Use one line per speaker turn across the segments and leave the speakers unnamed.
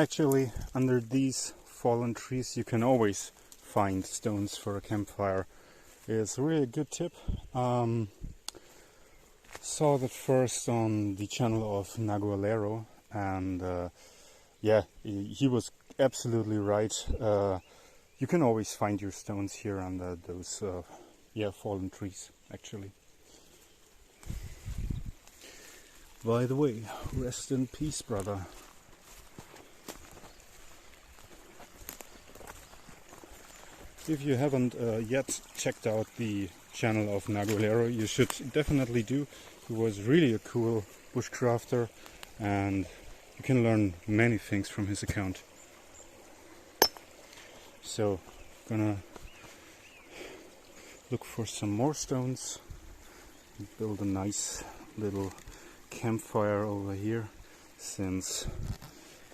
Actually, under these fallen trees you can always find stones for a campfire. It's really a good tip. Saw that first on the channel of Nagualero, and yeah, he was absolutely right. You can always find your stones here under those fallen trees, actually. By the way, rest in peace, brother. If you haven't yet checked out the channel of Nagualero, you should definitely do. He was really a cool bushcrafter, and you can learn many things from his account. So, gonna look for some more stones and build a nice little campfire over here, since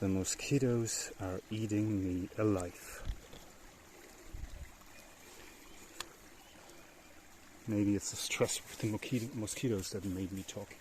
the mosquitoes are eating me alive. Maybe it's the stress with the mosquitoes that made me talk.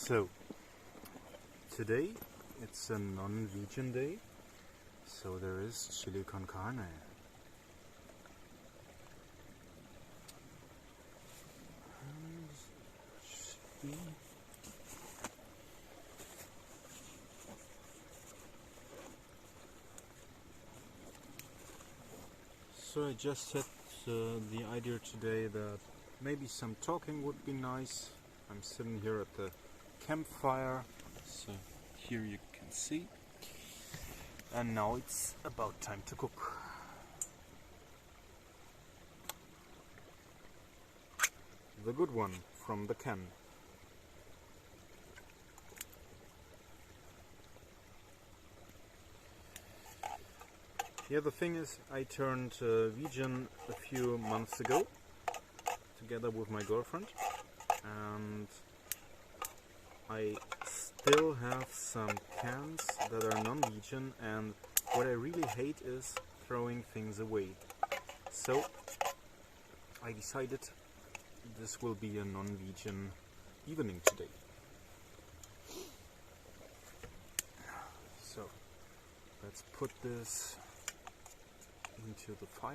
So, today it's a non-vegan day, so there is chili con carne. So I just had the idea today that maybe some talking would be nice. I'm sitting here at the campfire, so here you can see. And now it's about time to cook. The good one from the can. Yeah, the thing is, I turned vegan a few months ago, together with my girlfriend, and I still have some cans that are non-vegan, and what I really hate is throwing things away. So I decided this will be a non-vegan evening today. So let's put this into the fire.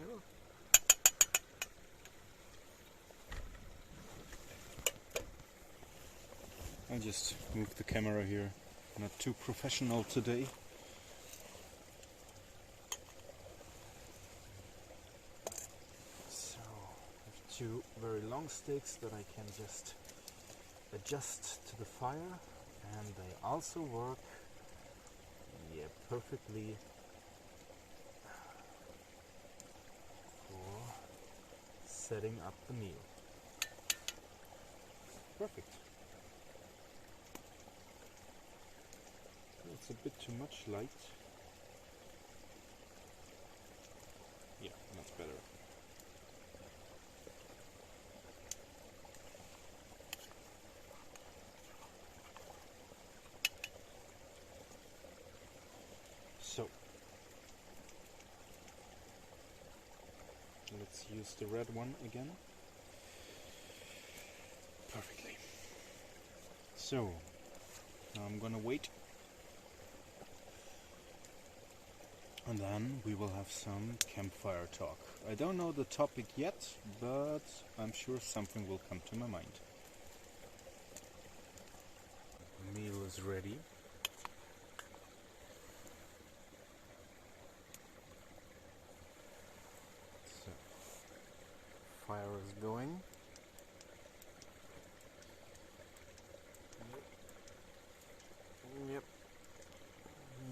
I just moved the camera here, not too professional today. So I have two very long sticks that I can just adjust to the fire, and they also work perfectly for setting up the meal. Perfect. It's a bit too much light. Yeah, that's better. So let's use the red one again. Perfectly. So now I'm gonna wait, and then we will have some campfire talk. I don't know the topic yet, but I'm sure something will come to my mind. The meal is ready. So, fire is going. Yep.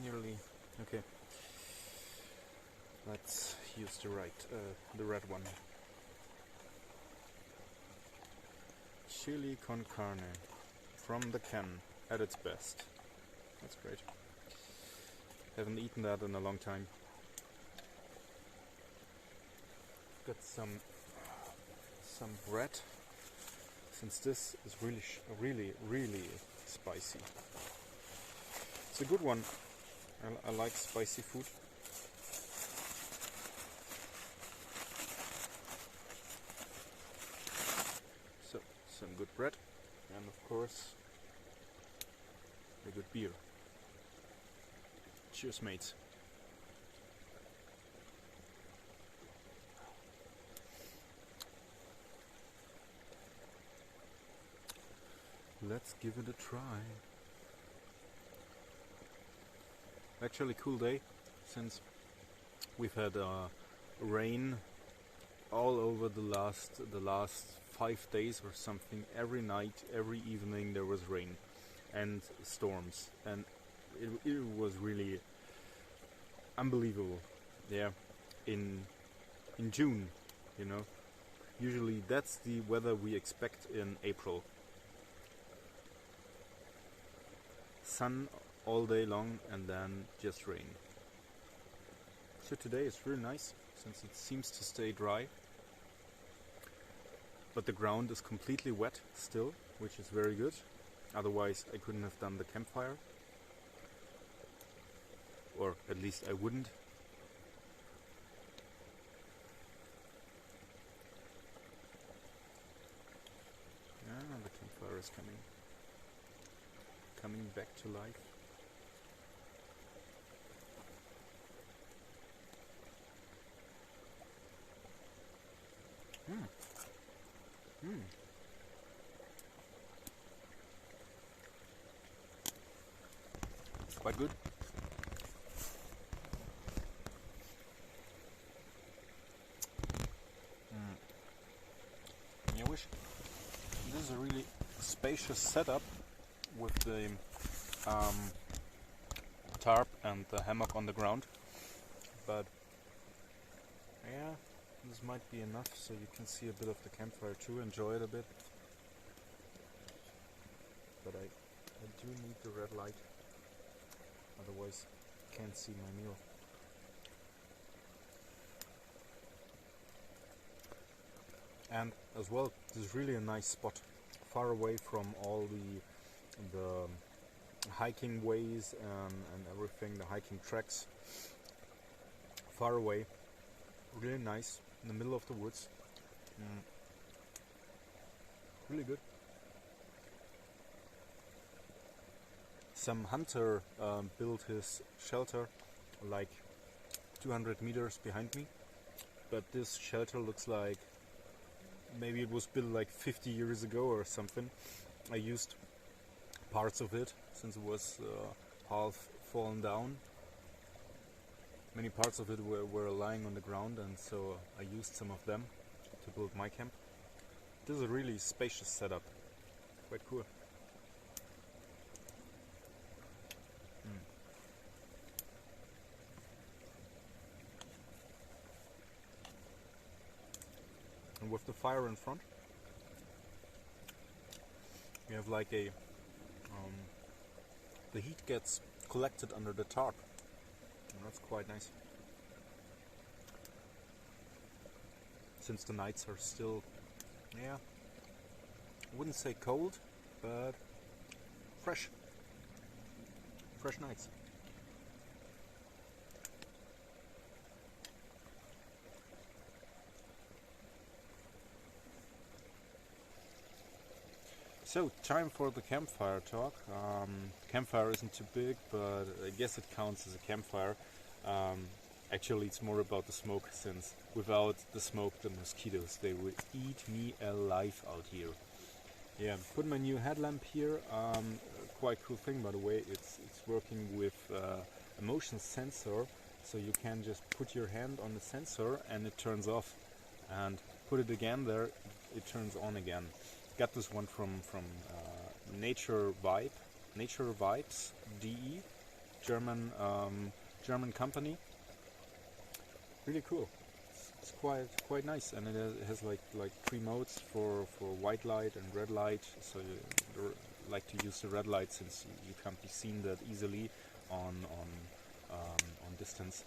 Nearly. Okay. Let's use the red one. Chili con carne from the can at its best. That's great. Haven't eaten that in a long time. Got some bread, since this is really spicy. It's a good one. I like spicy food. So, some good bread, and of course a good beer. Cheers, mates. Let's give it a try. Actually, cool day, since we've had rain all over the last 5 days or something. Every night, every evening there was rain and storms, and it was really unbelievable. Yeah, in June, you know, usually that's the weather we expect in April. Sun all day long and then just rain. So today is really nice, since it seems to stay dry, but the ground is completely wet still, which is very good. Otherwise I couldn't have done the campfire, or at least I wouldn't. Ah, the campfire is coming back to life. Quite good.
spacious setup with the tarp and the hammock on the ground, but yeah, this might be enough so you can see a bit of the campfire too, enjoy it a bit. But I do need the red light, otherwise can't see my meal. And as well, this is really a nice spot, far away from all the hiking ways and everything, the hiking tracks. Far away, really nice, in the middle of the woods. Really good. Some hunter built his shelter like 200 meters behind me, but this shelter looks like maybe it was built like 50 years ago or something. I used parts of it since it was half fallen down. Many parts of it were lying on the ground, and so I used some of them to build my camp. This is a really spacious setup, quite cool. And with the fire in front, we have like a the heat gets collected under the tarp, and that's quite nice. Since the nights are still, yeah, I wouldn't say cold, but fresh nights. So, time for the campfire talk. Campfire isn't too big, but I guess it counts as a campfire. Actually, it's more about the smoke, since without the smoke, the mosquitoes, they would eat me alive out here. Yeah, put my new headlamp here. Quite cool thing, by the way. It's working with a motion sensor, so you can just put your hand on the sensor and it turns off, and put it again there, it turns on again. Got this one from Nature Vibes DE, German company. Really cool. It's quite nice, and it has like 3 modes for white light and red light. So you like to use the red light since you can't be seen that easily on distance.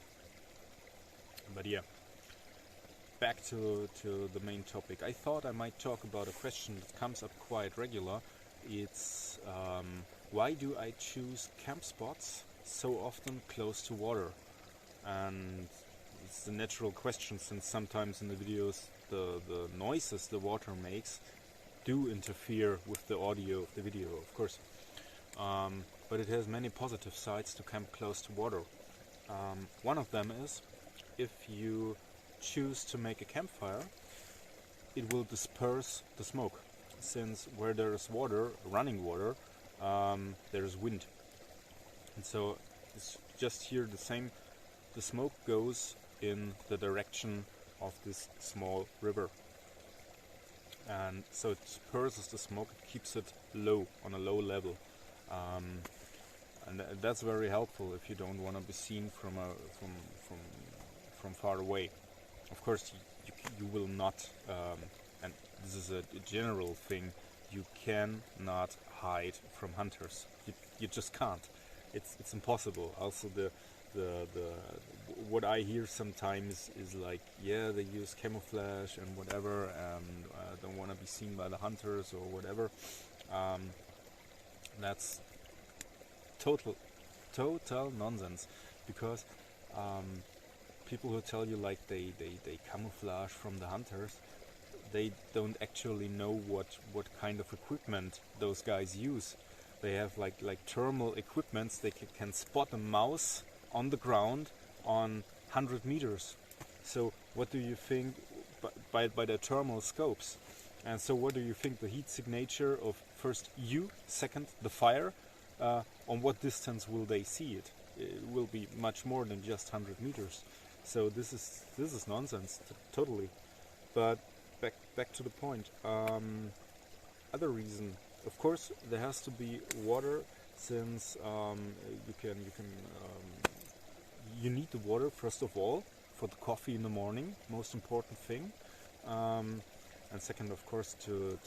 But yeah. Back to the main topic. I thought I might talk about a question that comes up quite regular. It's why do I choose camp spots so often close to water? And it's a natural question, since sometimes in the videos the noises the water makes do interfere with the audio of the video, of course. But it has many positive sides to camp close to water. One of them is, if you choose to make a campfire, it will disperse the smoke, since where there is water, running water, there is wind, and so it's just here the same. The smoke goes in the direction of this small river, and so it disperses the smoke, it keeps it low, on a low level, and that's very helpful if you don't want to be seen from far away. Of course, you will not, and this is a general thing, you cannot hide from hunters. You just can't. It's impossible. Also, the what I hear sometimes is like, yeah, they use camouflage and whatever, and don't want to be seen by the hunters or whatever. That's total nonsense, because people who tell you like they camouflage from the hunters, they don't actually know what kind of equipment those guys use. They have like thermal equipments. They can spot a mouse on the ground on 100 meters. So what do you think by the thermal scopes? And so what do you think the heat signature of first you, second the fire, on what distance will they see it? It will be much more than just 100 meters. So this is nonsense, totally. But back to the point. Other reason of course there has to be water, since you need the water first of all for the coffee in the morning, most important thing, and second, of course, to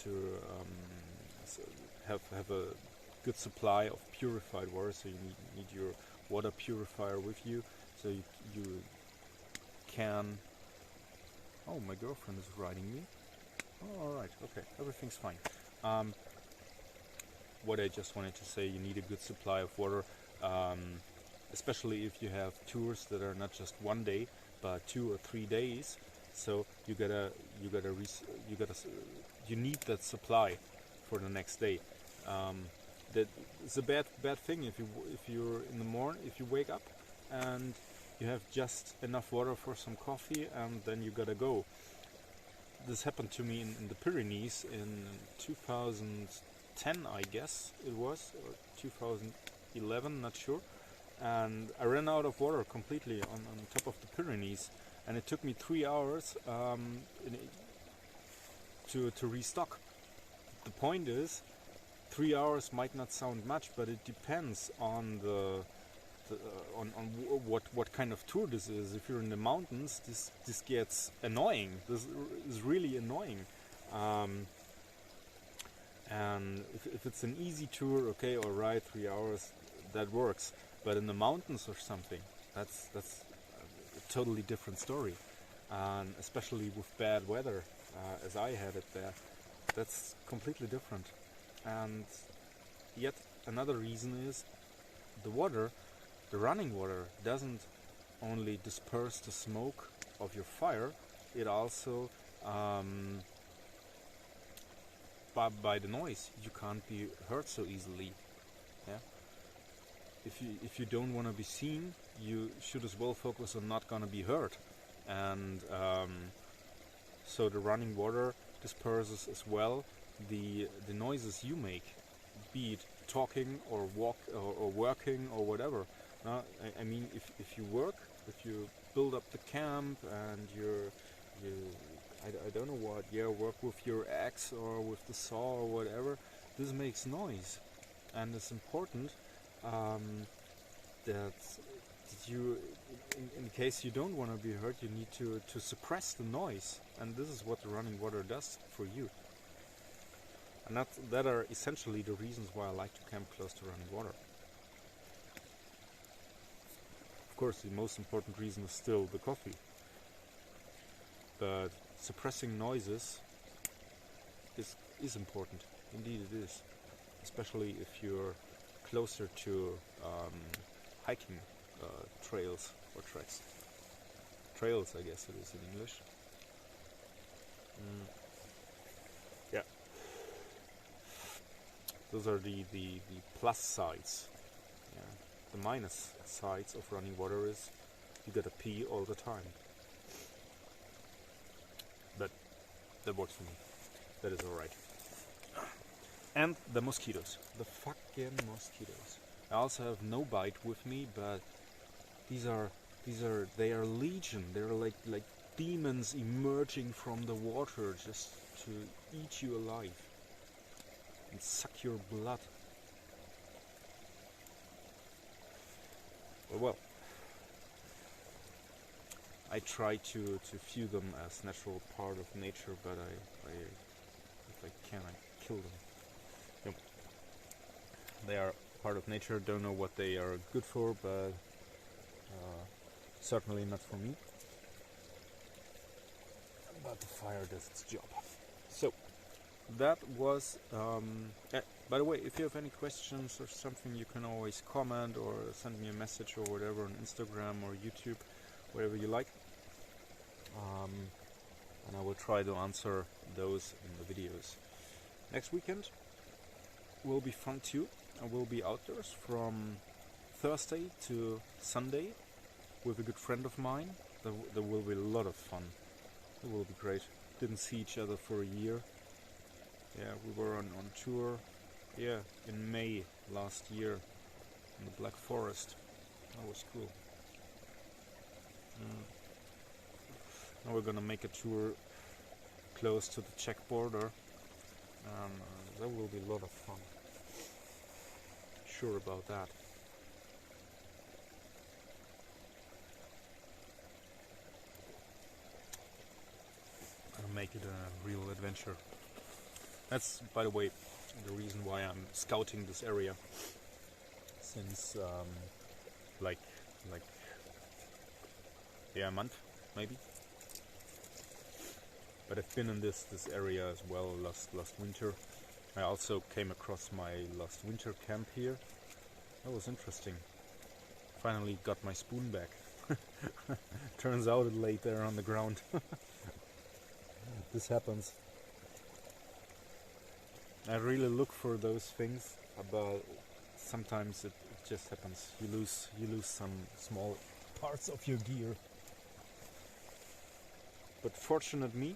have a good supply of purified water. So you need your water purifier with you, so you can. Oh, my girlfriend is riding me. Oh, all right, okay, everything's fine. What I just wanted to say, you need a good supply of water, especially if you have tours that are not just one day, but 2 or 3 days. So you need that supply for the next day. That is a bad thing if you're in the morning, if you wake up and you have just enough water for some coffee and then you gotta go. This happened to me in the Pyrenees in 2010, I guess it was, or 2011, not sure. And I ran out of water completely on top of the Pyrenees, and it took me 3 hours to restock. The point is, 3 hours might not sound much, but it depends on what kind of tour this is. If you're in the mountains, this gets annoying. This is really annoying. And if it's an easy tour, okay, all right, 3 hours, that works. But in the mountains or something, that's a totally different story. And especially with bad weather, as I had it there, that's completely different. And yet another reason is the water. The running water doesn't only disperse the smoke of your fire, it also, by the noise, you can't be hurt so easily. Yeah? If you don't want to be seen, you should as well focus on not gonna be hurt. And so the running water disperses as well the noises you make, be it talking or working or whatever. I mean, if you work, if you build up the camp and I don't know what, work with your axe or with the saw or whatever, this makes noise, and it's important that you, in case you don't want to be hurt, you need to suppress the noise, and this is what the running water does for you. And that are essentially the reasons why I like to camp close to running water. Of course, the most important reason is still the coffee. But suppressing noises is important. Indeed it is. Especially if you're closer to hiking trails or treks. Trails, I guess it is in English. Yeah. Those are the plus sides. Yeah. The minus sides of running water is you gotta pee all the time. But that works for me. That is alright. And the mosquitoes. The fucking mosquitoes. I also have no bite with me, but they are legion. They're like demons emerging from the water just to eat you alive and suck your blood. Well, I try to view them as natural part of nature, but if I can, I kill them. Yep. They are part of nature. Don't know what they are good for, but certainly not for me. But the fire does its job. So that was. By the way, if you have any questions or something, you can always comment or send me a message or whatever on Instagram or YouTube, whatever you like. And I will try to answer those in the videos. Next weekend will be fun too. I will be outdoors from Thursday to Sunday with a good friend of mine. There will be a lot of fun. It will be great. Didn't see each other for a year. Yeah, we were on tour. Yeah, in May last year in the Black Forest. That was cool. Now we're gonna make a tour close to the Czech border. That will be a lot of fun. Sure about that. Gonna make it a real adventure. That's, by the way, the reason why I'm scouting this area since like yeah, a month maybe. But I've been in this area as well last winter. I also came across my last winter camp here. That was interesting. Finally got my spoon back. Turns out it laid there on the ground. This happens. I really look for those things, but sometimes it just happens. You lose some small parts of your gear. But fortunate me,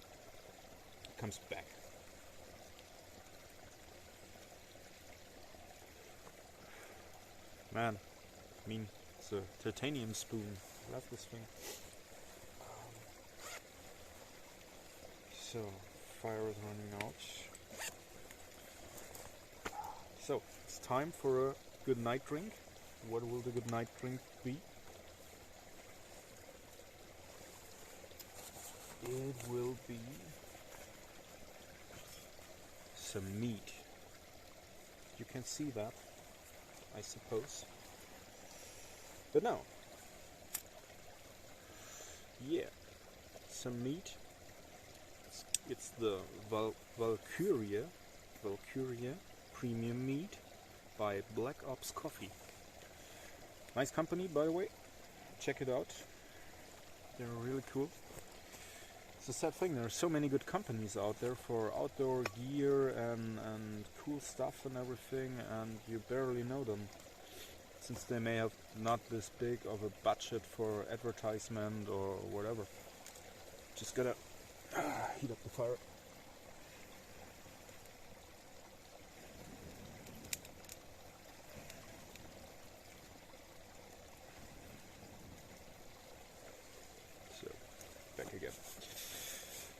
it comes back. Man, I mean, it's a titanium spoon. I love this thing. So, fire is running out. So, it's time for a good night drink. What will the good night drink be? It will be some mead. You can see that, I suppose. But no. Yeah, some mead. It's the Valkyria Premium Mead by Black Ops Coffee. Nice company, by the way. Check it out. They're really cool. It's a sad thing, there are so many good companies out there for outdoor gear and cool stuff and everything, and you barely know them. Since they may have not this big of a budget for advertisement or whatever. Just gotta heat up the fire. So, back again.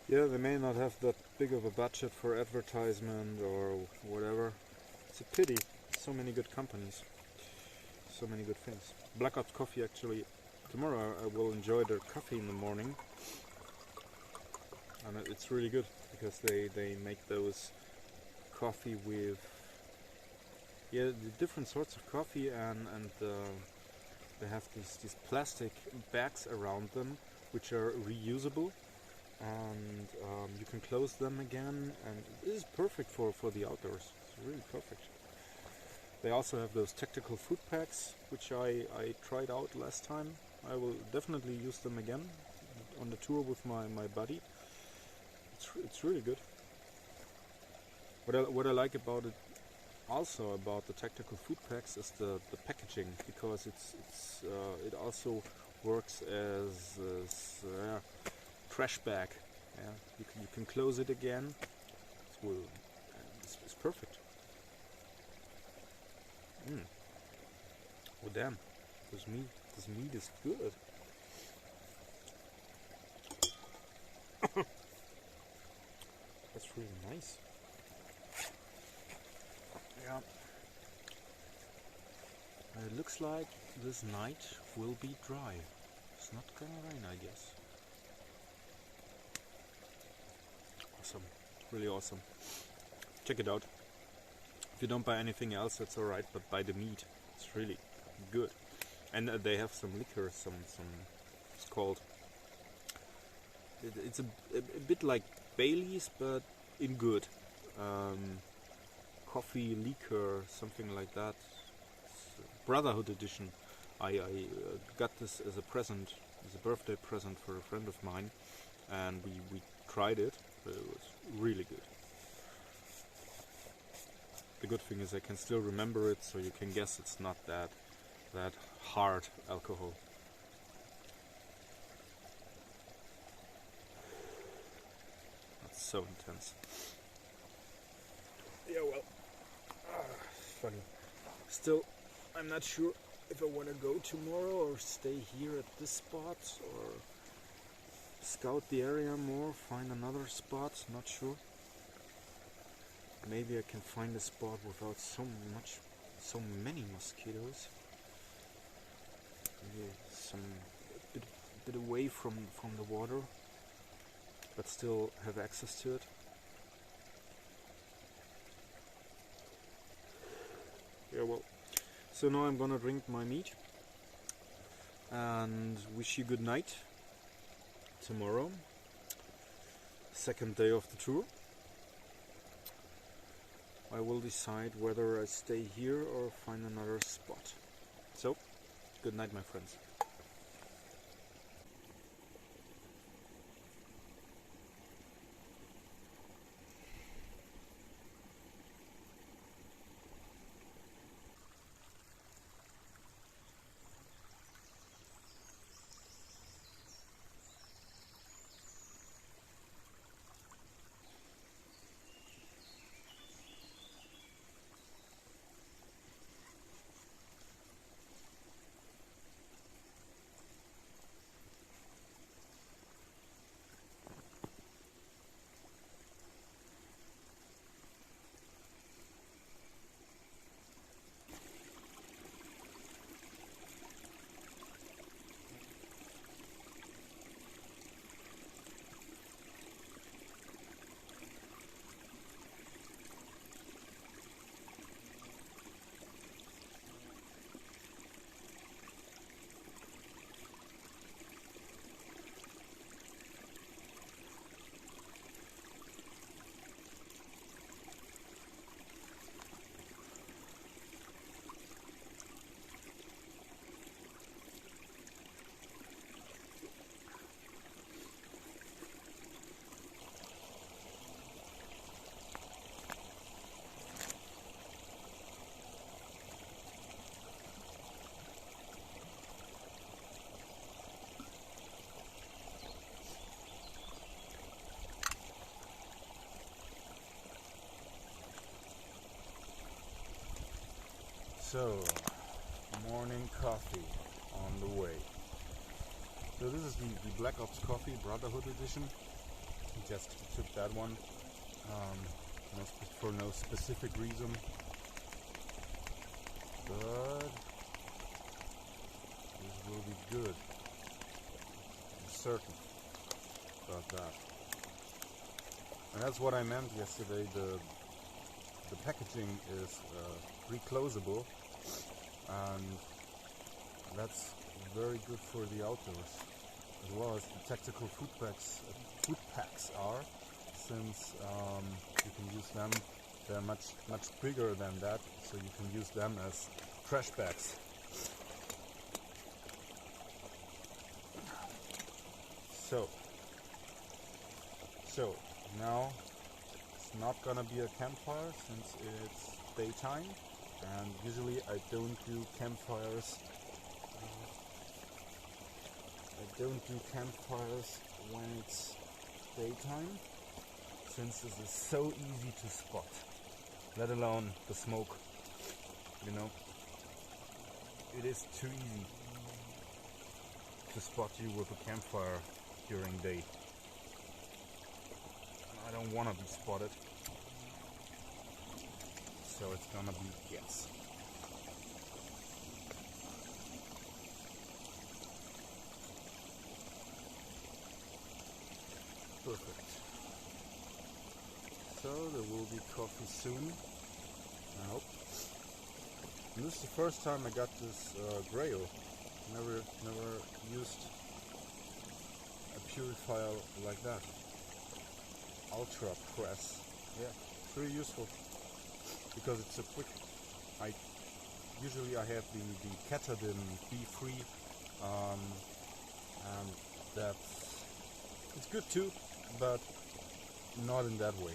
Yeah, they may not have that big of a budget for advertisement or whatever. It's a pity. So many good companies. So many good things. Black Ops Coffee, actually, tomorrow I will enjoy their coffee in the morning. And it's really good because they make those coffee with the different sorts of coffee, and they have these plastic bags around them which are reusable, and you can close them again, and it is perfect for the outdoors. It's really perfect. They also have those tactical food packs which I tried out last time. I will definitely use them again on the tour with my buddy. It's really good. What I like about it, also about the tactical food packs, is the packaging, because it also works as a trash bag. Yeah, you can close it again. It's perfect. Oh damn! This meat is good. That's really nice. Yeah. It looks like this night will be dry. It's not gonna rain, I guess. Awesome. Really awesome. Check it out. If you don't buy anything else, that's alright, but buy the meat. It's really good. And they have some liquor, some it's called... It's a bit like Bailey's, but in good. Coffee liquor, something like that. It's a Brotherhood edition. I got this as a present, as a birthday present for a friend of mine, and we tried it. It was really good. The good thing is I can still remember it, so you can guess it's not that hard alcohol. That's so intense. Yeah, well, funny. Still, I'm not sure if I want to go tomorrow or stay here at this spot or scout the area more, find another spot, not sure. Maybe I can find a spot without so many mosquitoes. Maybe some bit away from the water, but still have access to it. Yeah, well, so now I'm gonna drink my mead and wish you good night. Tomorrow, second day of the tour, I will decide whether I stay here or find another spot. So, good night, my friends. So, morning coffee on the way. So this is the Black Ops Coffee Brotherhood Edition. Just took that one for no specific reason, but this will be good. I'm certain about that. And that's what I meant yesterday. The packaging is reclosable, and that's very good for the outdoors, as well as the tactical food packs are, since you can use them. They're much bigger than that, so you can use them as trash bags. So now it's not gonna be a campfire since it's daytime, and usually I don't do campfires. When it's daytime, since this is so easy to spot, let alone the smoke. You know, it is too easy to spot you with a campfire during day. I don't want to be spotted, so it's gonna be yes. Perfect. So there will be coffee soon, I hope. And this is the first time I got this Grayl. Never used a purifier like that. Ultra press. Yeah, pretty useful because it's so quick. Usually I have the Katadin B3, and it's good too, but not in that way.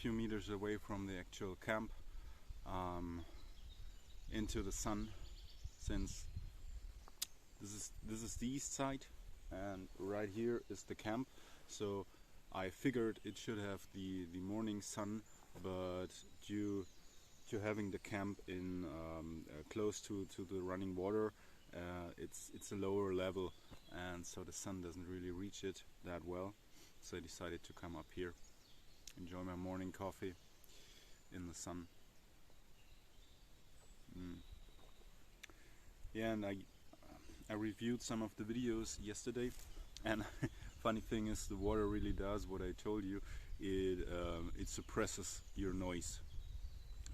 few meters away from the actual camp, into the sun, since this is the east side and right here is the camp. So I figured it should have the morning sun, but due to having the camp in close to the running water, it's a lower level, and so the sun doesn't really reach it that well. So I decided to come up here, enjoy my morning coffee in the sun. Yeah, and I reviewed some of the videos yesterday, and funny thing is, the water really does what I told you. It suppresses your noise,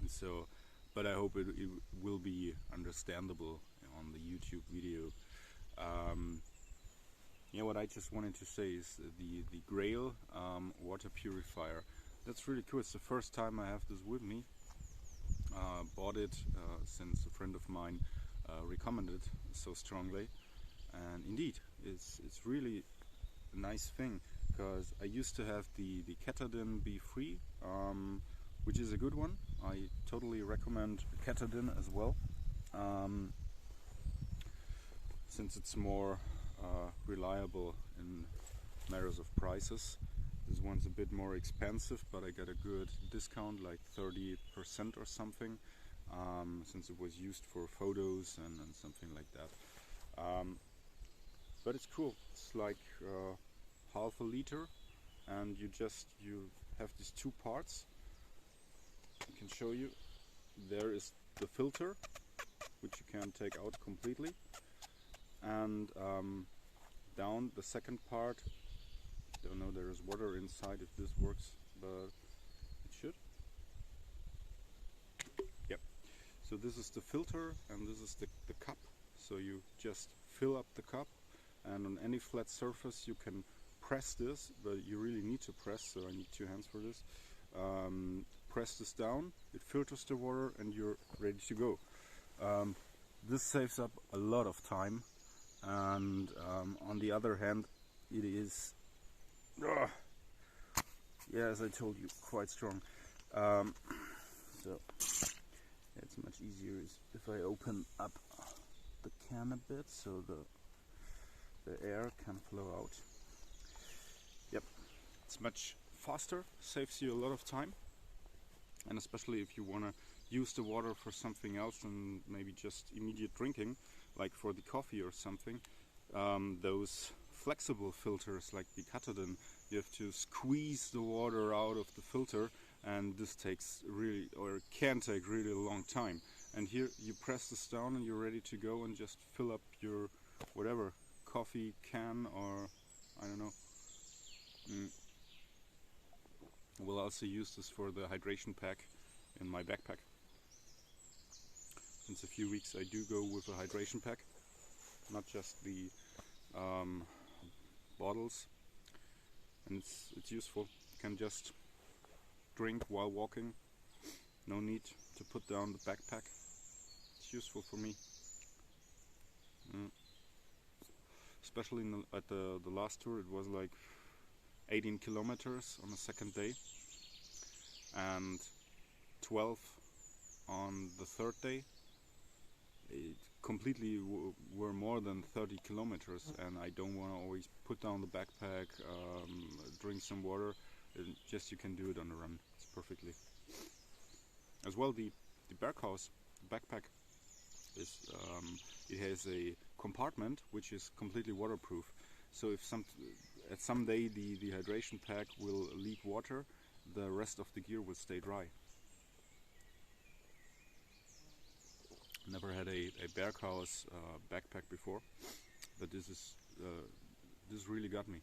and so, but I hope it will be understandable on the YouTube video. Yeah, what I just wanted to say is the Grayl water purifier. That's really cool. It's the first time I have this with me. Bought it since a friend of mine recommended so strongly, and indeed it's really a nice thing, because I used to have the Katadyn Be Free, which is a good one. I totally recommend Katadyn as well, since it's more reliable in matters of prices. This one's a bit more expensive, but I got a good discount, like 30% or something, since it was used for photos and something like that. But it's cool. It's like half a liter, and you have these two parts. I can show you. There is the filter, which you can take out completely, and down the second part, don't know, there is water inside if this works, but it should. Yep. So this is the filter, and this is the cup. So you just fill up the cup, and on any flat surface you can press this, but you really need to press, so I need two hands for this. Press this down, it filters the water, and you're ready to go. This saves up a lot of time, and on the other hand, it is, yeah, as I told you, quite strong. So it's much easier if I open up the can a bit, so the air can flow out. Yep, it's much faster, saves you a lot of time, and especially if you want to use the water for something else than maybe just immediate drinking, like for the coffee or something. Those flexible filters like the Katadyn, you have to squeeze the water out of the filter, and this takes really, or can take really a long time. And here you press this down and you're ready to go and just fill up your whatever coffee can, or I don't know. I will also use this for the hydration pack in my backpack. Since a few weeks I do go with a hydration pack, not just the bottles, and it's useful. You can just drink while walking, no need to put down the backpack. It's useful for me. Especially at the last tour, it was like 18 kilometers on the second day, and 12 on the third day. It completely were more than 30 kilometers, and I don't want to always put down the backpack, drink some water. Just you can do it on the run. It's perfectly. As well, the Berghaus backpack is it has a compartment which is completely waterproof. So if at some day the hydration pack will leak water, the rest of the gear will stay dry. Never had a Berghaus backpack before, but this really got me.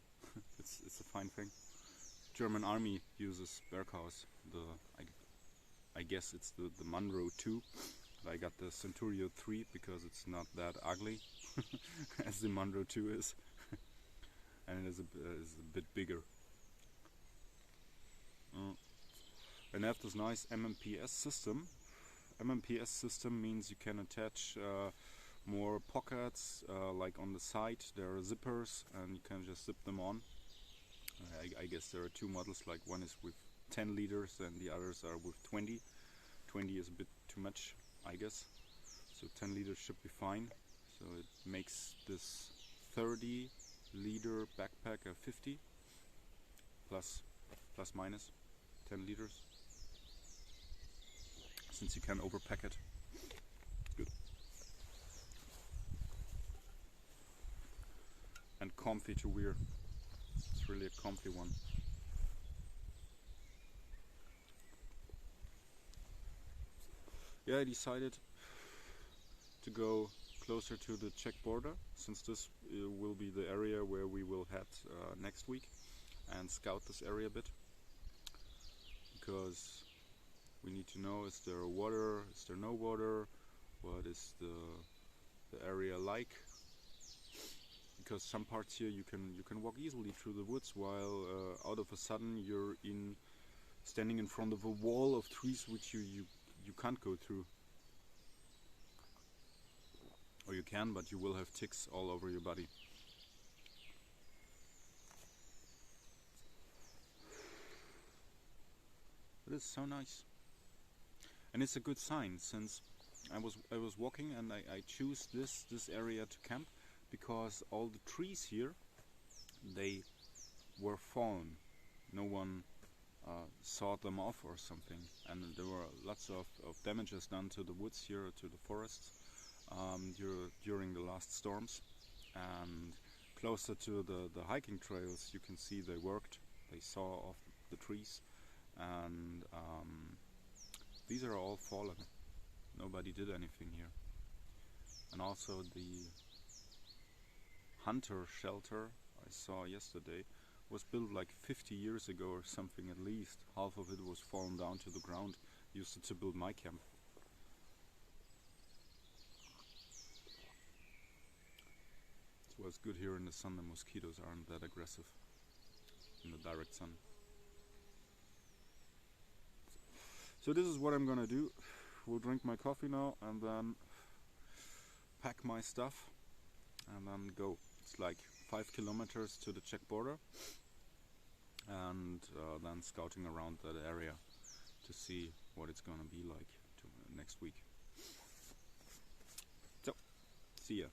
It's a fine thing. German army uses Berghaus. I guess it's the Munro 2. But I got the Centurio 3 because it's not that ugly as the Munro 2 is, and it is a bit bigger. And I have this nice MMPS system. MMPS system means you can attach more pockets, like on the side there are zippers, and you can just zip them on. I guess there are two models, like one is with 10 liters and the others are with 20. 20 is a bit too much, I guess. So 10 liters should be fine. So it makes this 30 liter backpack a 50 plus minus 10 liters, since you can overpack it. Good. And comfy to wear. It's really a comfy one. Yeah, I decided to go closer to the Czech border, since this will be the area where we will head next week, and scout this area a bit, because we need to know, is there water, is there no water, what is the area like, because some parts here you can walk easily through the woods, while out of a sudden you're standing in front of a wall of trees which you can't go through. Or you can, but you will have ticks all over your body. It is so nice. And it's a good sign, since I was walking and I choose this area to camp because all the trees here, they were fallen. No one sawed them off or something, and there were lots of damages done to the woods here, to the forests, during the last storms. And closer to the hiking trails, you can see they worked, they saw off the trees, and these are all fallen. Nobody did anything here. And also the hunter shelter I saw yesterday was built like 50 years ago or something at least. Half of it was fallen down to the ground. Used it to build my camp. So it's good here in the sun. The mosquitoes aren't that aggressive in the direct sun. So this is what I'm gonna do. We'll drink my coffee now and then pack my stuff and then go. It's like 5 kilometers to the Czech border, and then scouting around that area to see what it's gonna be like next week. So, see ya.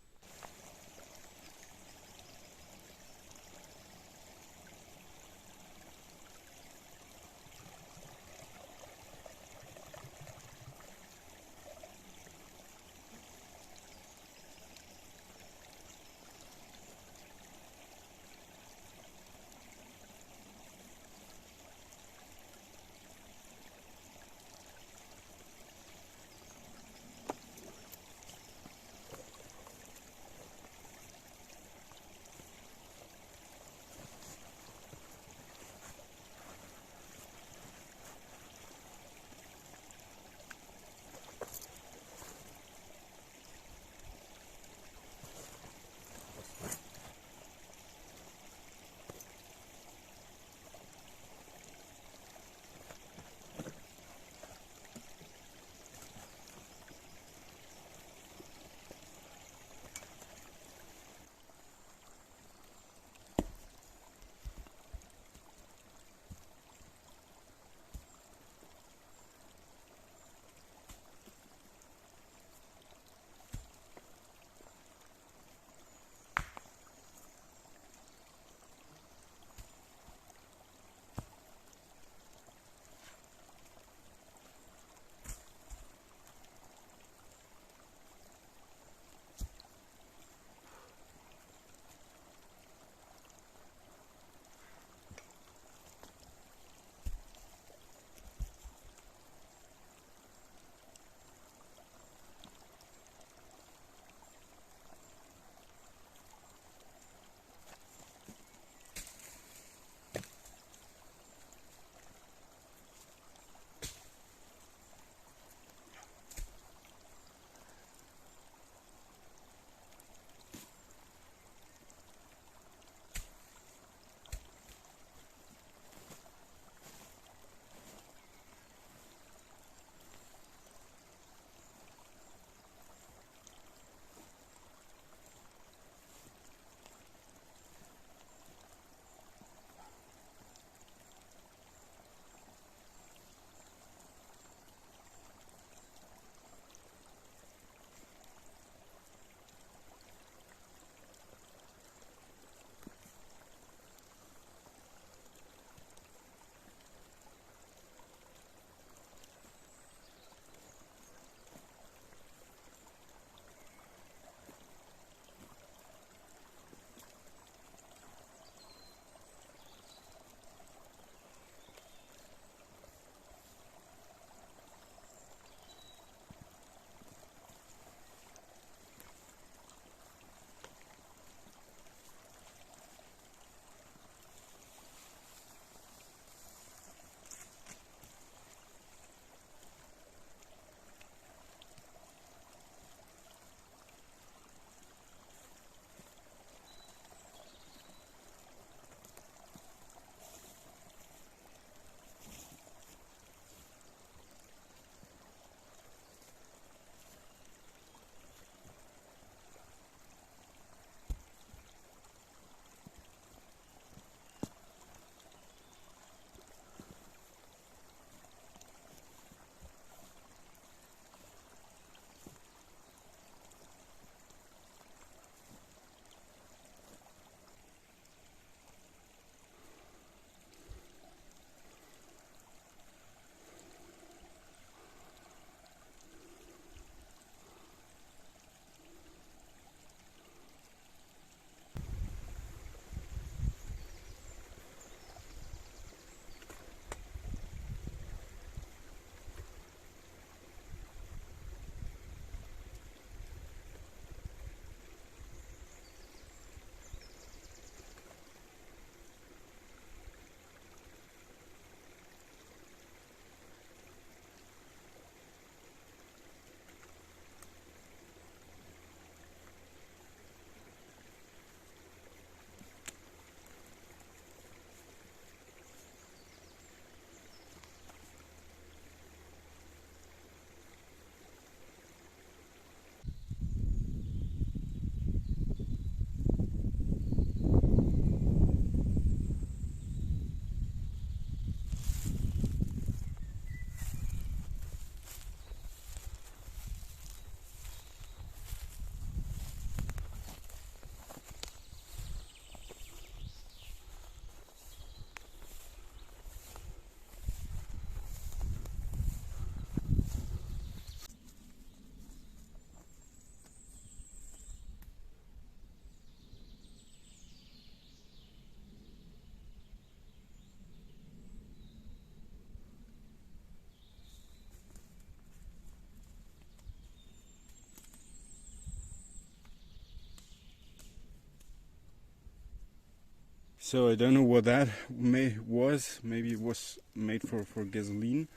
So I don't know what that was. Maybe it was made for gasoline.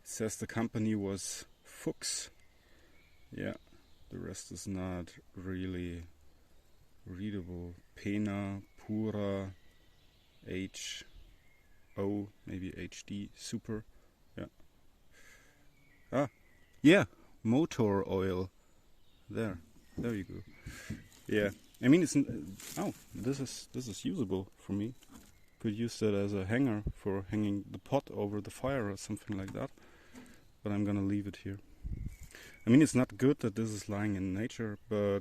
It says the company was Fuchs. Yeah, the rest is not really readable. Pena, Pura, HO, maybe HD, Super. Yeah. Ah, yeah, motor oil. There you go. Yeah, I mean it's. Oh, this is usable for me. Could use that as a hanger for hanging the pot over the fire or something like that. But I'm gonna leave it here. I mean, it's not good that this is lying in nature, but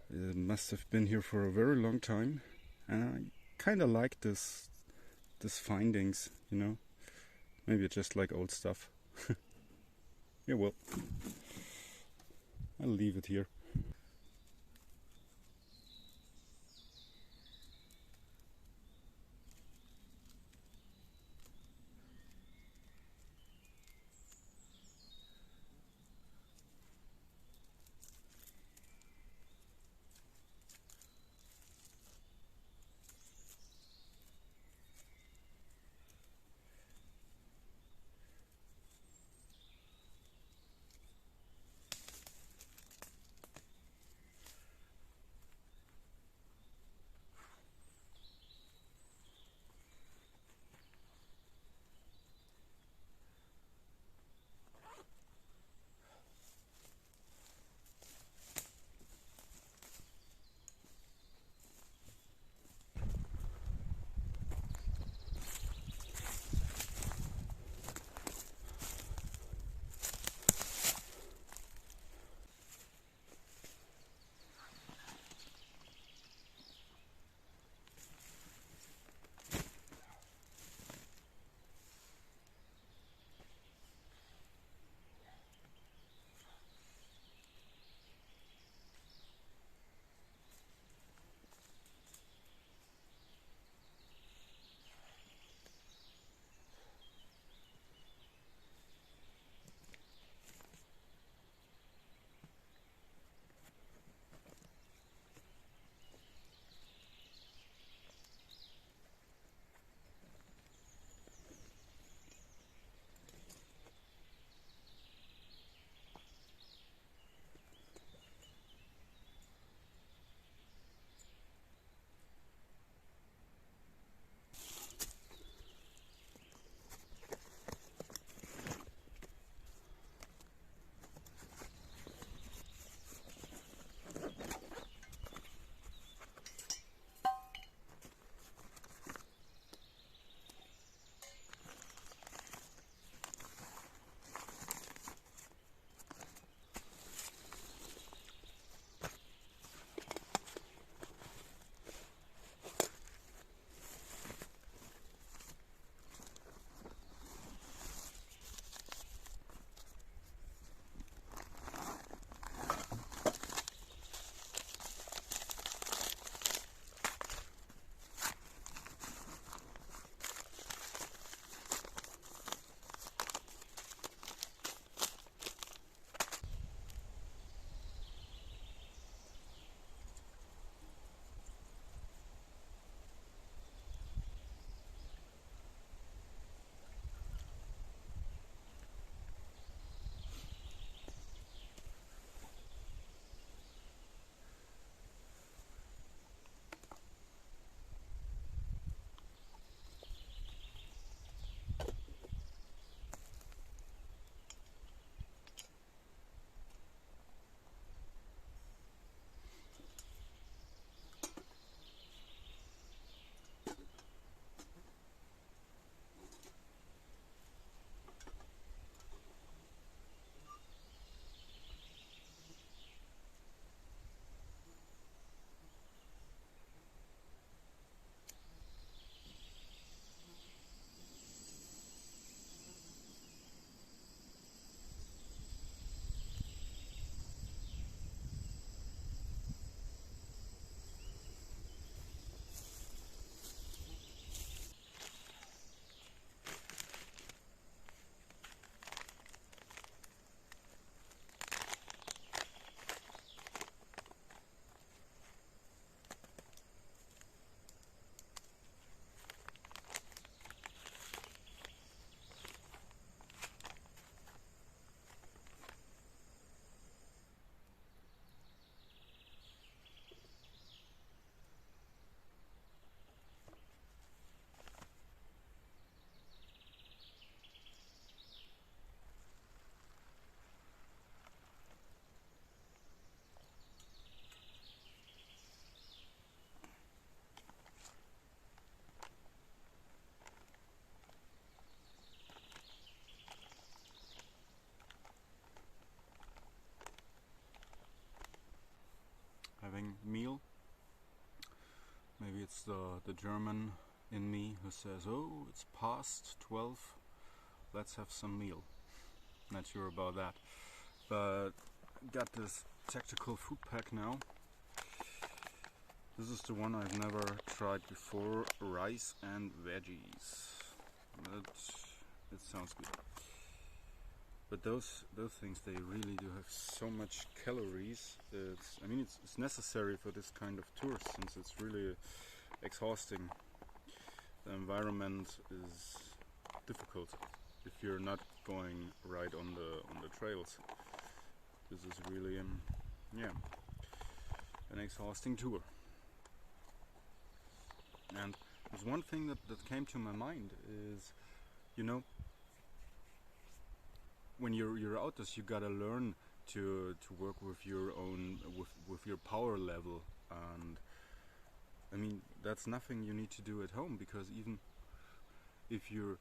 it must have been here for a very long time, and I kind of like this findings. You know, maybe it's just like old stuff. Yeah, well, I'll leave it here. it's the German in me who says, oh, it's past 12, let's have some meal. Not sure about that, but got this tactical food pack now. This is the one I've never tried before, rice and veggies. It sounds good. But those things, they really do have so much calories. I mean, it's necessary for this kind of tour, since it's really exhausting. The environment is difficult if you're not going right on the trails. This is really yeah, an exhausting tour. And there's one thing that came to my mind is, you know, when you're outdoors, you gotta learn to work with your own with your power level. And I mean, that's nothing you need to do at home, because even if you're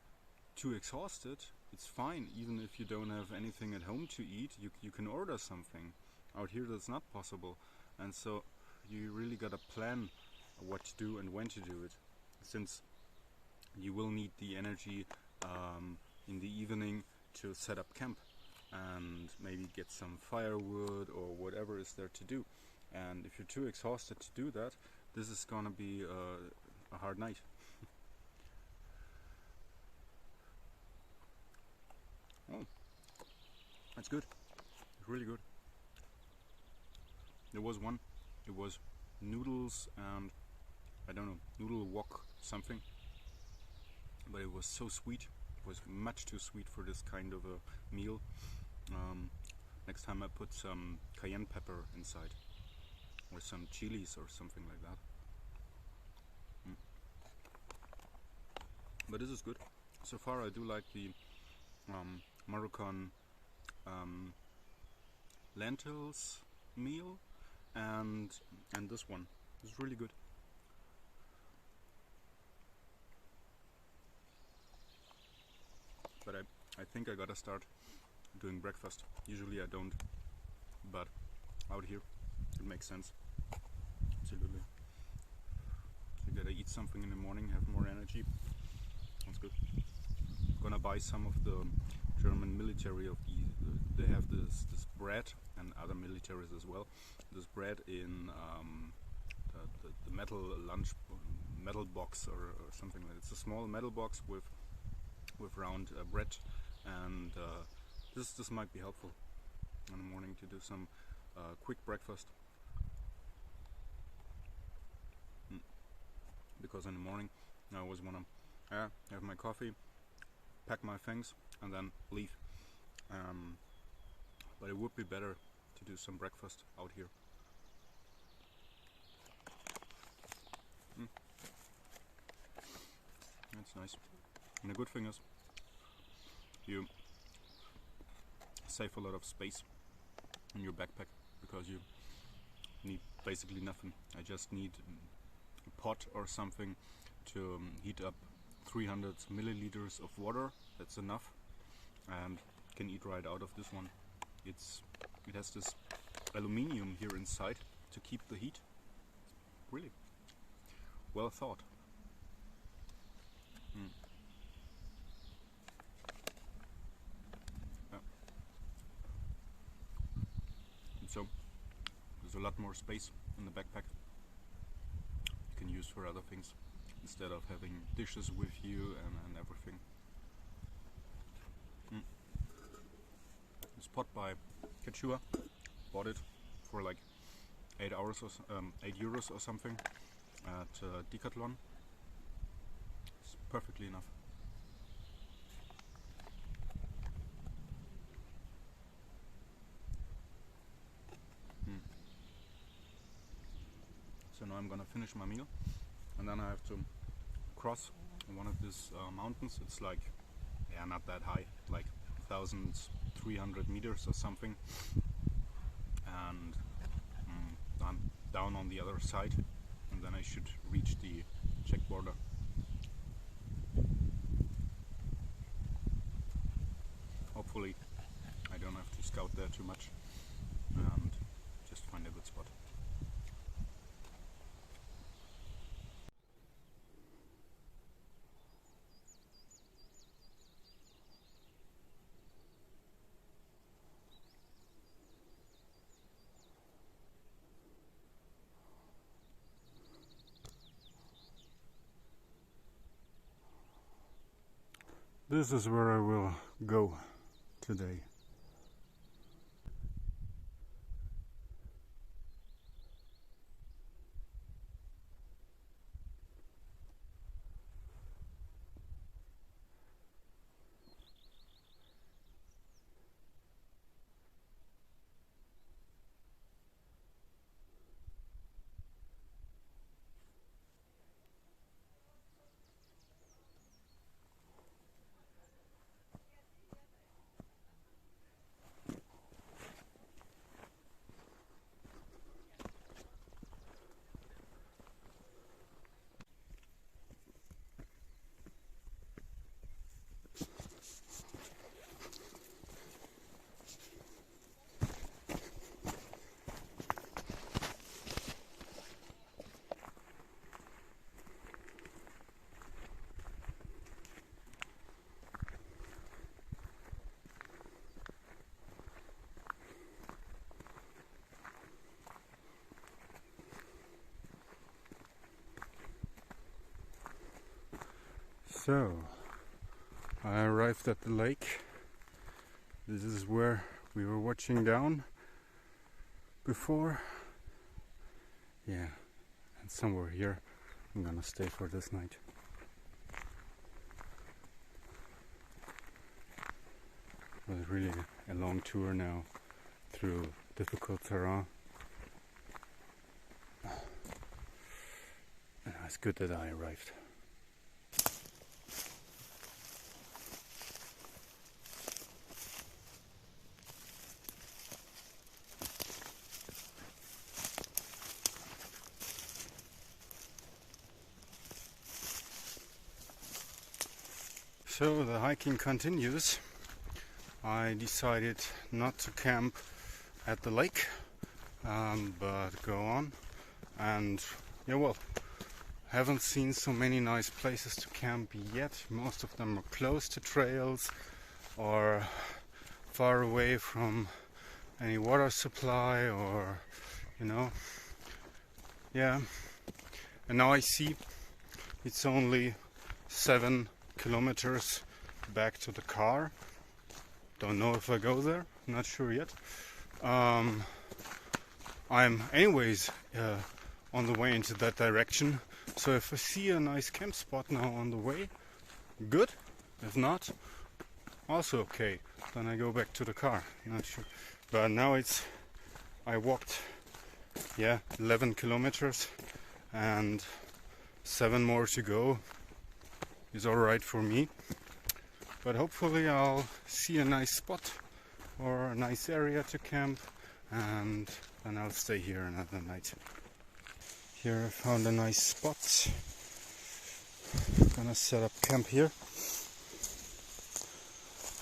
too exhausted, it's fine. Even if you don't have anything at home to eat, you can order something. Out here that's not possible, and so you really gotta plan what to do and when to do it, since you will need the energy in the evening to set up camp and maybe get some firewood or whatever is there to do. And if you're too exhausted to do that, this is gonna be a hard night. Oh, that's good. It's really good. There was one, it was noodles and I don't know, noodle wok something, but it was so sweet. It was much too sweet for this kind of a meal. Next time I put some cayenne pepper inside, or some chilies or something like that. But this is good. So far I do like the Moroccan lentils meal, and this one is really good. But I think I gotta start doing breakfast. Usually I don't, but out here it makes sense. Absolutely. You gotta eat something in the morning, have more energy. That's good. Gonna buy some of the German military of they have this bread, and other militaries as well. This bread in the metal box or something like that. It's a small metal box with round bread, and this might be helpful in the morning to do some quick breakfast. Because in the morning I always want to have my coffee, pack my things, and then leave. But it would be better to do some breakfast out here. That's nice. And the good thing is, you save a lot of space in your backpack, because you need basically nothing. I just need a pot or something to heat up 300 milliliters of water. That's enough, and can eat right out of this one. It has this aluminium here inside to keep the heat. Really well thought. Yeah. And so there's a lot more space in the backpack you can use for other things, instead of having dishes with you and everything. This pot by Quechua, bought it for like 8 euros or something at Decathlon. It's perfectly enough. So now I'm gonna finish my meal, and then I have to cross one of these mountains. It's like, yeah, not that high, like 1,300 meters or something, and I'm down on the other side, and then I should reach the Czech border. Hopefully I don't have to scout there too much and just find a good spot. This is where I will go today. So, I arrived at the lake. This is where we were watching down before. Yeah, and somewhere here I'm gonna stay for this night. It was really a long tour now through difficult terrain. And it's good that I arrived. So the hiking continues. I decided not to camp at the lake, but go on. And yeah, well, haven't seen so many nice places to camp yet. Most of them are close to trails or far away from any water supply, or yeah. And now I see it's only 7 kilometers back to the car. Don't know if I go there, not sure yet. I'm anyways on the way into that direction, so if I see a nice camp spot now on the way, good. If not, also okay. Then I go back to the car, not sure. But now I walked 11 kilometers and 7 more to go is alright for me. But hopefully I'll see a nice spot or a nice area to camp, and then I'll stay here another night. Here I found a nice spot. Gonna set up camp here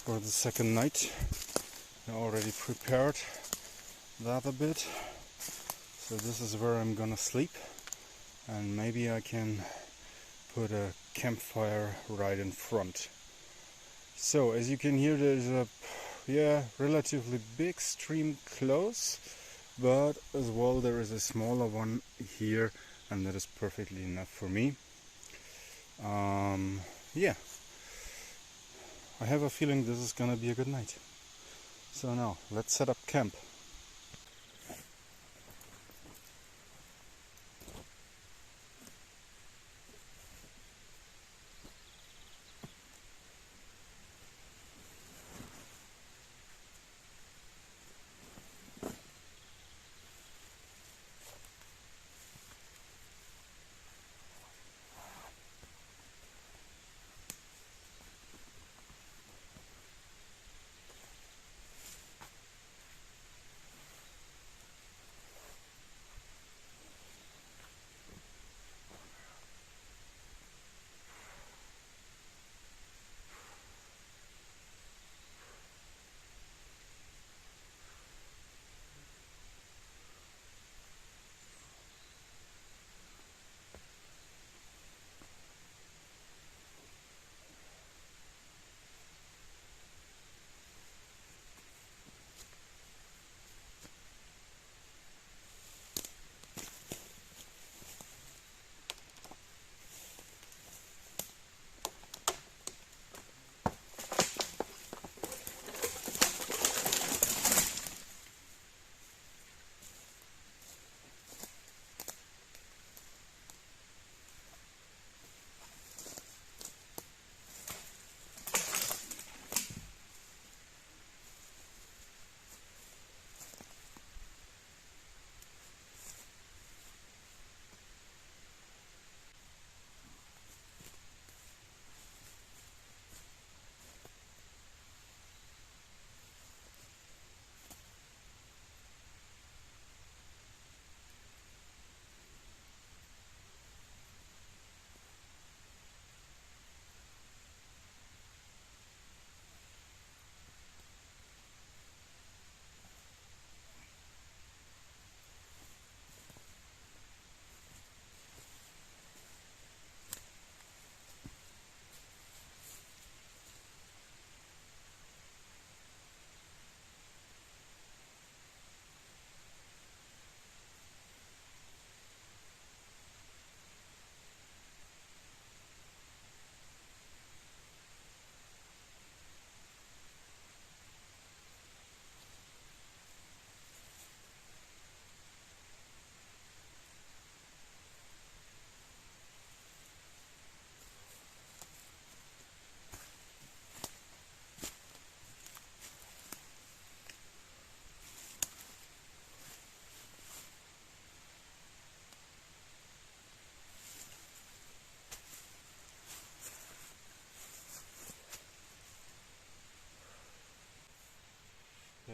for the second night. I already prepared that a bit. So this is where I'm gonna sleep, and maybe I can put a campfire right in front. So as you can hear, there's a relatively big stream close, but as well there is a smaller one here, and that is perfectly enough for me. Yeah, I have a feeling this is gonna be a good night. So now let's set up camp.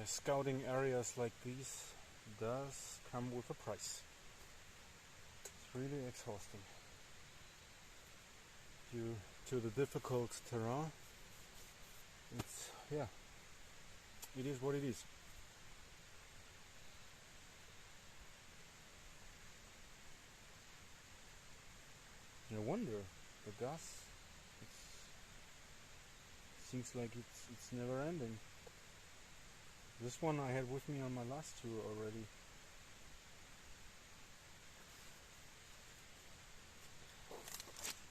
scouting areas like these does come with a price. It's really exhausting due to the difficult terrain. It's, yeah, it is what it is. No wonder the gas, seems like it's never ending. This one I had with me on my last tour already.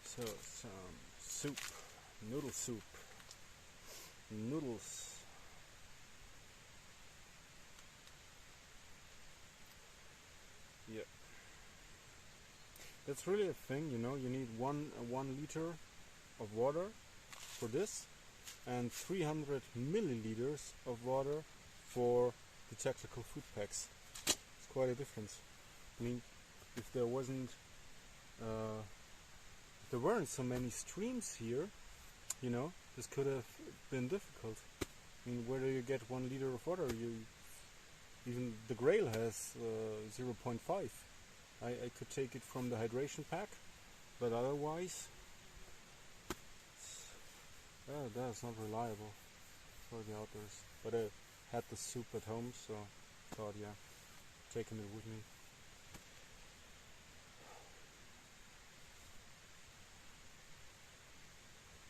So some soup, noodle soup, noodles. Yeah, that's really a thing, you know. You need one liter of water for this, and 300 milliliters of water for the tactical food packs. It's quite a difference. I mean, if there wasn't, if there weren't so many streams here, you know, this could have been difficult. I mean, where do you get 1 liter of water? Even the Grayl has 0.5. I could take it from the hydration pack, but otherwise, that's not reliable for the outdoors. But I had the soup at home, so thought, yeah, taking it with me.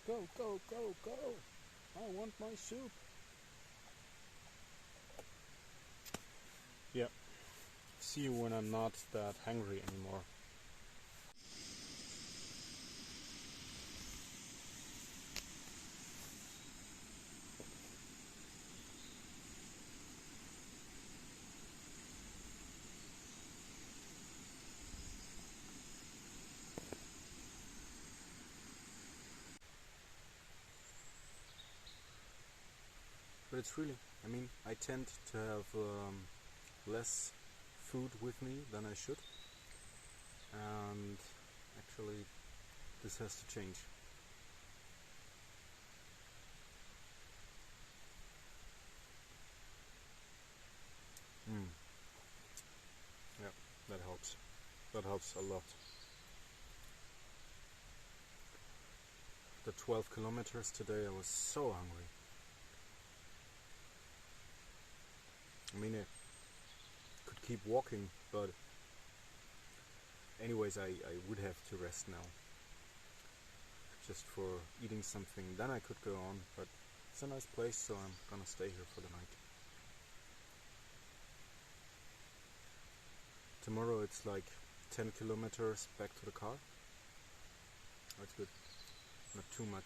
Go, go, go, go! I want my soup! Yeah, see you when I'm not that hungry anymore. But it's really, I mean, I tend to have less food with me than I should, and actually this has to change. Yeah, that helps. That helps a lot. The 12 kilometers today, I was so hungry. I mean, I could keep walking, but anyways, I would have to rest now. Just for eating something, then I could go on, but it's a nice place, so I'm gonna stay here for the night. Tomorrow it's like 10 kilometers back to the car. That's good, not too much.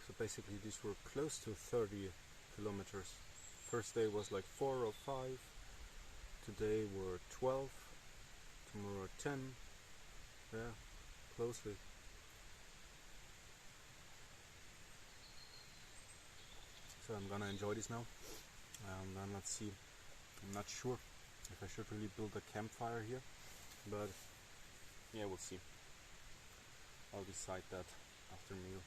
So basically these were close to 30 kilometers. First day was like 4 or 5, today were 12, tomorrow 10, yeah, closely. So I'm gonna enjoy this now, and then let's see. I'm not sure if I should really build a campfire here, but yeah, we'll see. I'll decide that after meal.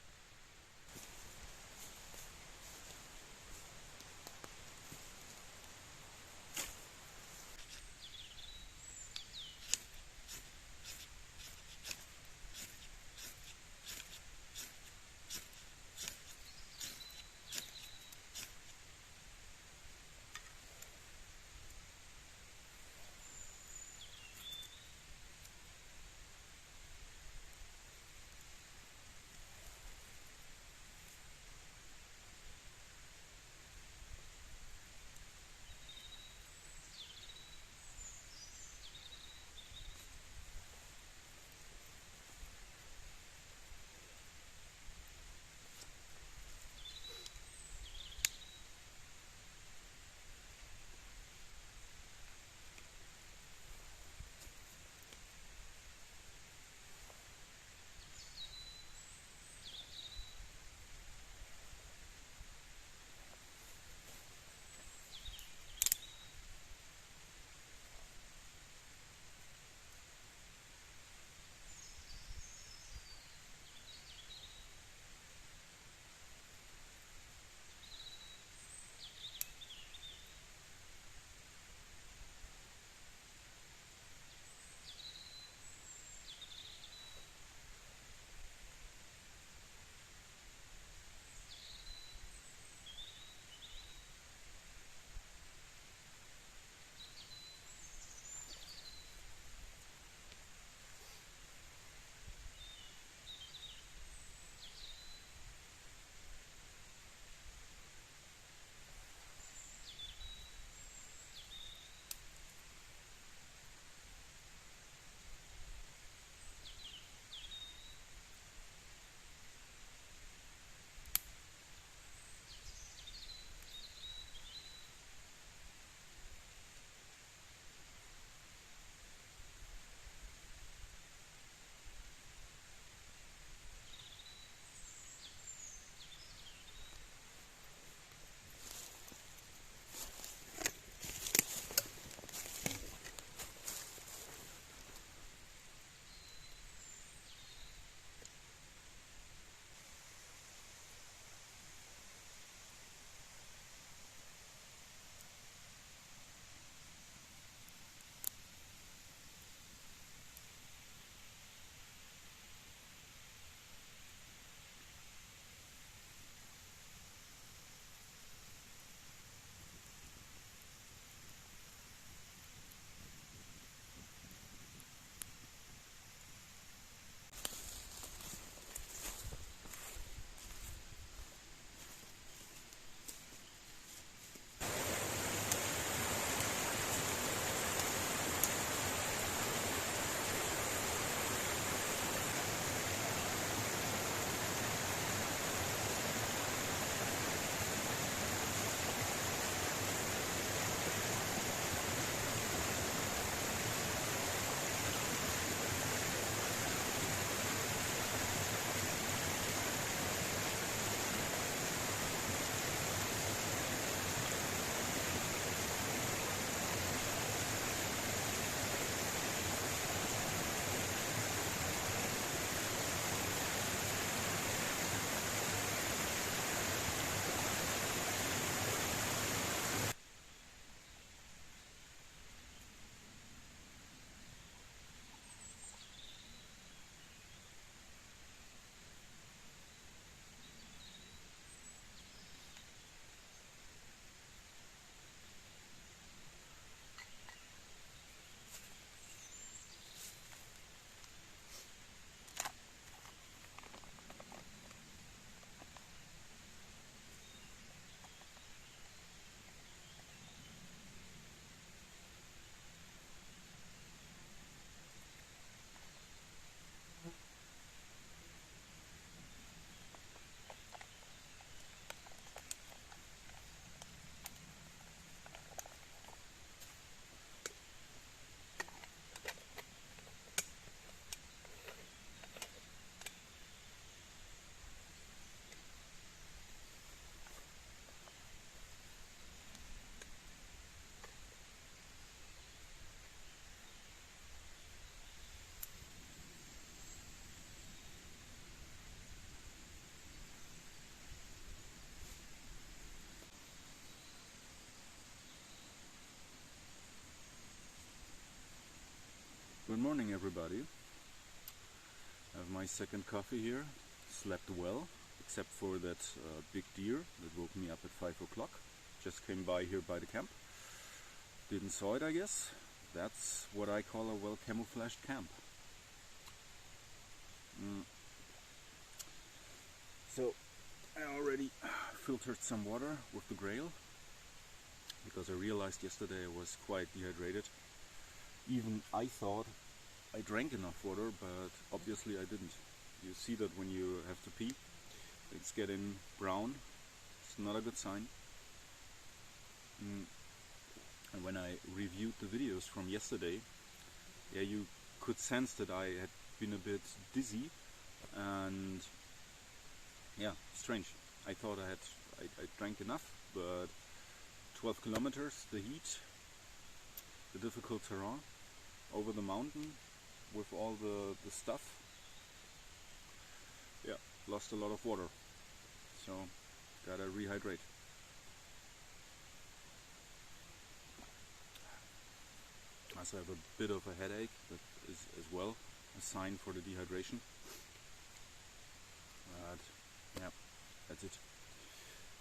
everybody. I have my second coffee here. Slept well, except for that big deer that woke me up at 5 o'clock. Just came by here by the camp. Didn't saw it, I guess. That's what I call a well camouflaged camp. So I already filtered some water with the Grayl, because I realized yesterday I was quite dehydrated. Even I thought I drank enough water, but obviously I didn't. You see that when you have to pee, it's getting brown. It's not a good sign. And when I reviewed the videos from yesterday, yeah, you could sense that I had been a bit dizzy, and yeah, strange. I thought I drank enough, but 12 kilometers, the heat, the difficult terrain, over the mountain with all the stuff, yeah, lost a lot of water, so gotta rehydrate. I also have a bit of a headache, that is as well a sign for the dehydration. But yeah, that's it.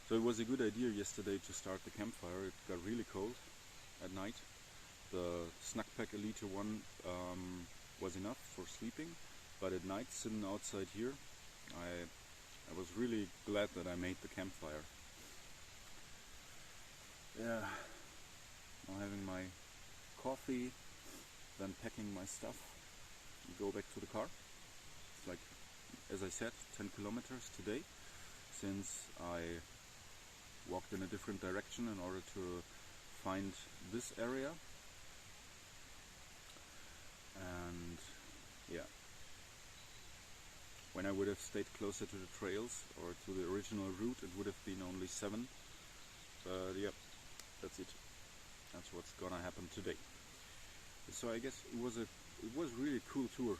So it was a good idea yesterday to start the campfire. It got really cold at night. The Snack Pack Elite 1 was enough for sleeping, but at night, sitting outside here, I was really glad that I made the campfire. Yeah, now having my coffee, then packing my stuff, go back to the car. It's like, as I said, 10 kilometers today, since I walked in a different direction in order to find this area. And yeah, when I would have stayed closer to the trails or to the original route, it would have been only 7. But yeah, that's it. That's what's gonna happen today. So I guess it was really cool tour.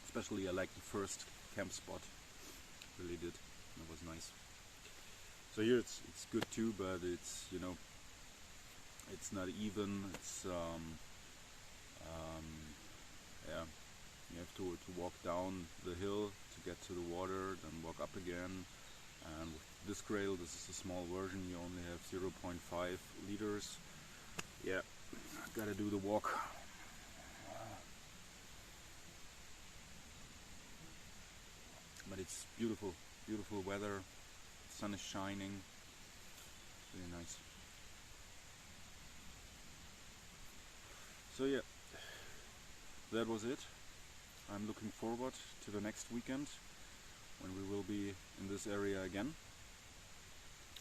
Especially I like the first camp spot. Really did. It was nice. So here it's good too, but it's, you know, it's not even. It's yeah, you have to walk down the hill to get to the water, then walk up again. And with this Grayl, this is a small version, you only have 0.5 liters. Yeah, gotta do the walk. But it's beautiful, beautiful weather. Sun is shining. Really nice. So yeah, that was it. I'm looking forward to the next weekend when we will be in this area again.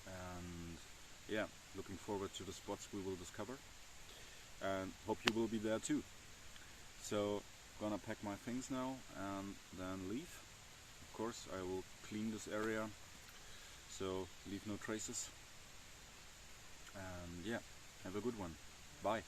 And yeah, looking forward to the spots we will discover. And hope you will be there too. So, gonna pack my things now and then leave. Of course, I will clean this area, so leave no traces. And yeah, have a good one. Bye.